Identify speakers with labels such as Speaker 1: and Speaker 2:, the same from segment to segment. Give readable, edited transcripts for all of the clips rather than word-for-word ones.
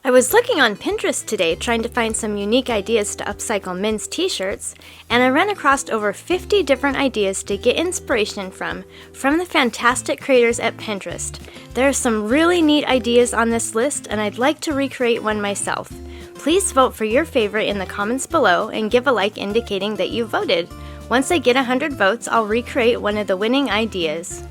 Speaker 1: I was looking on Pinterest today trying to find some unique ideas to upcycle men's t-shirts, and I ran across over 50 different ideas to get inspiration from the fantastic creators at Pinterest. There are some really neat ideas on this list, and I'd like to recreate one myself. Please vote for your favorite in the comments below and give a like indicating that you voted. Once I get 100 votes, I'll recreate one of the winning ideas.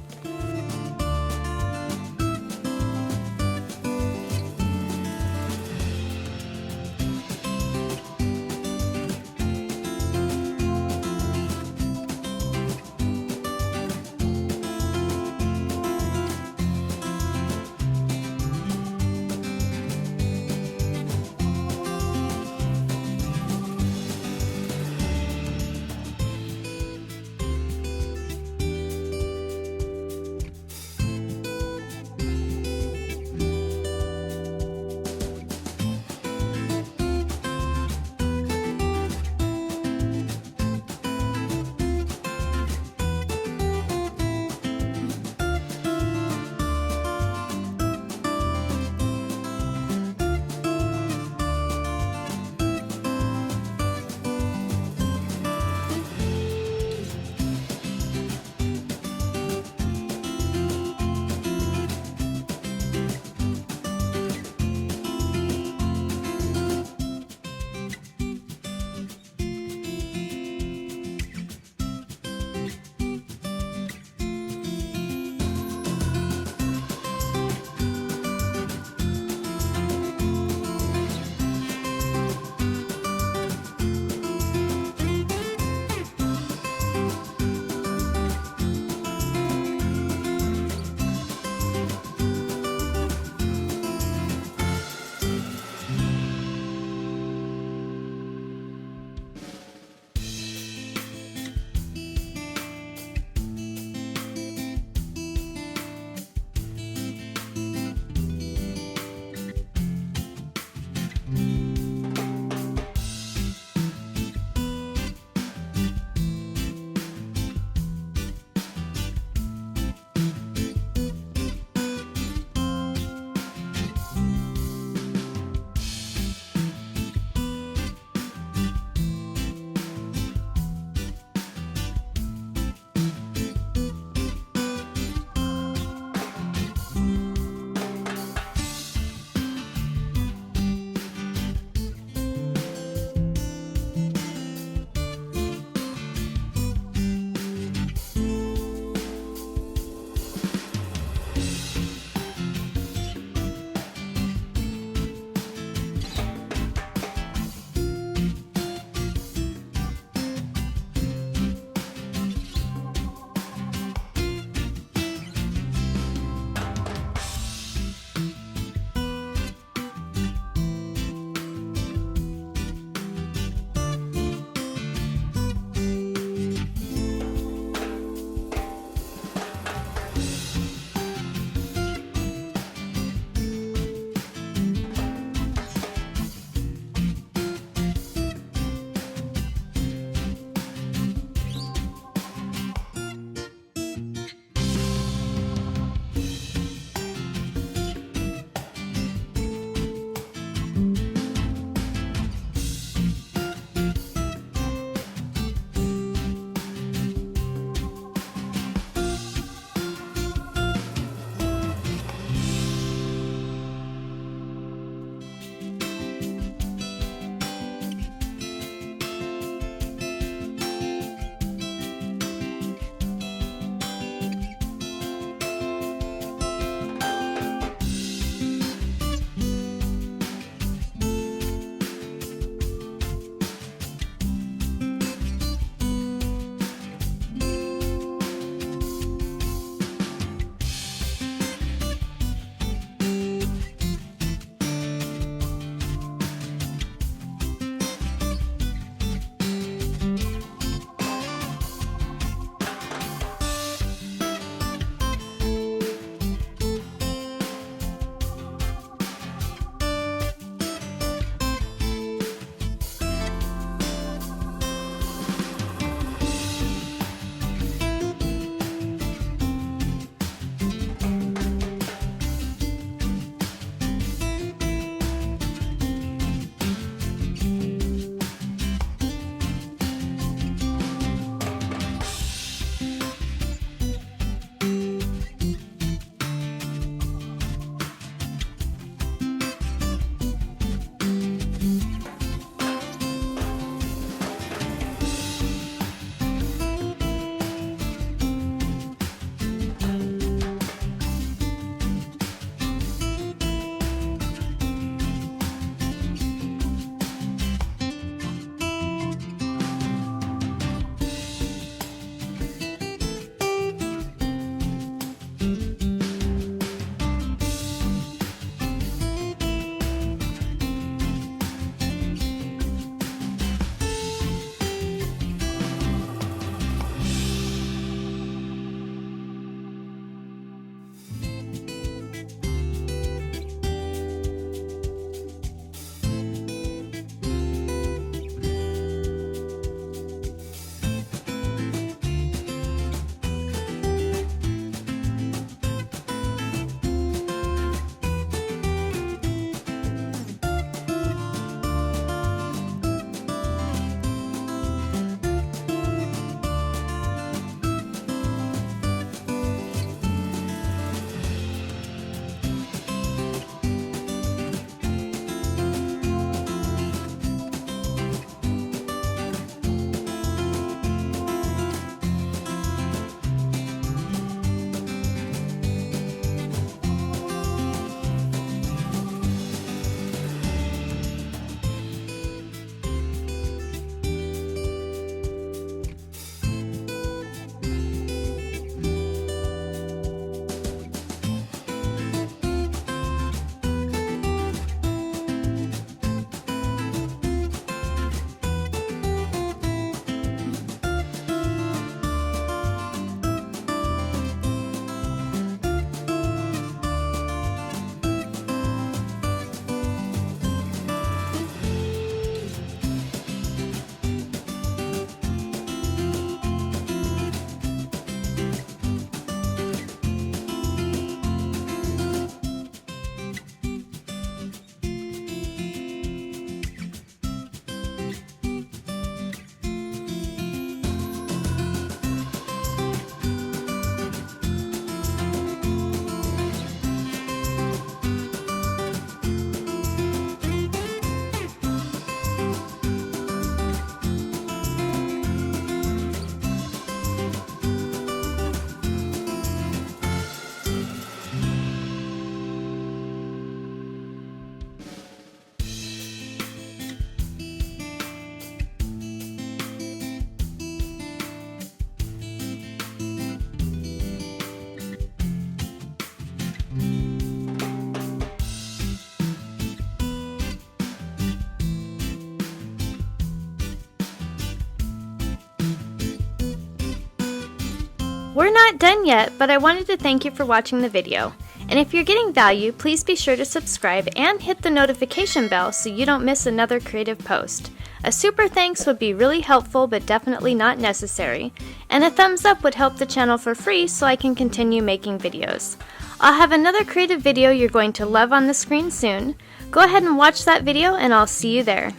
Speaker 1: We're not done yet, but I wanted to thank you for watching the video. And if you're getting value, please be sure to subscribe and hit the notification bell so you don't miss another creative post. A super thanks would be really helpful but definitely not necessary. And a thumbs up would help the channel for free so I can continue making videos. I'll have another creative video you're going to love on the screen soon. Go ahead and watch that video and I'll see you there.